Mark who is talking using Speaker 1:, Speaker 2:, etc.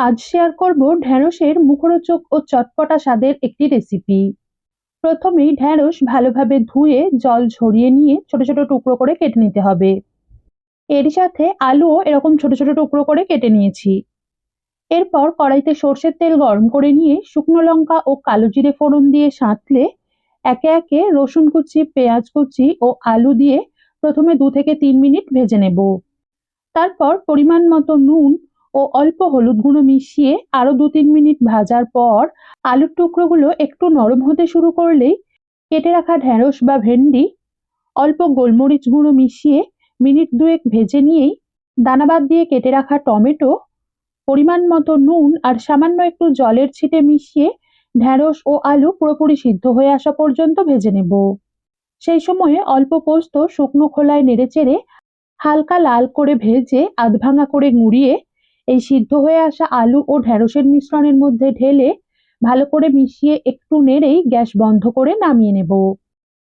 Speaker 1: আজ শেয়ার করব ঢেঁড়সের মুখরোচক ও চটপটা স্বাদের একটি রেসিপি। প্রথমেই ঢেঁড়স ভালোভাবে ধুয়ে জল ঝরিয়ে নিয়ে ছোট ছোট টুকরো করে কেটে নিতে হবে। এর সাথে আলুও এরকম ছোট ছোট টুকরো করে কেটে নিয়েছি। এরপর কড়াইতে সর্ষের তেল গরম করে নিয়ে শুকনো লঙ্কা ও কালো জিরে ফোড়ন দিয়ে সাঁতলে একে একে রসুন কুচি, পেঁয়াজ কুচি ও আলু দিয়ে প্রথমে 2 থেকে 3 মিনিট ভেজে নেব। তারপর পরিমাণ মতো নুন ও অল্প হলুদ গুঁড়ো মিশিয়ে আরো 2-3 মিনিট ভাজার পর আলুর টুকরোগুলো একটু নরম হতে শুরু করলেই কেটে রাখা ঢেঁড়স বা ভেন্ডি, অল্প গোলমরিচ গুঁড়ো মিশিয়ে মিনিট দুয়েক ভেজে নিয়েই দানা বাদ দিয়ে কেটে রাখা টমেটো, পরিমাণ মতো নুন আর সামান্য একটু জলের ছিটে মিশিয়ে ঢেঁড়স ও আলু পুরোপুরি সিদ্ধ হয়ে আসা পর্যন্ত ভেজে নেব। সেই সময়ে অল্প পোস্ত শুকনো খোলায় নেড়েচেড়ে হালকা লাল করে ভেজে আধভাঙা করে গুঁড়িয়ে এই সিদ্ধ হয়ে আসা আলু ও ঢেঁড়সের মিশ্রণের মধ্যে ঢেলে ভালো করে মিশিয়ে একটু নেড়েই গ্যাস বন্ধ করে নামিয়ে নেব।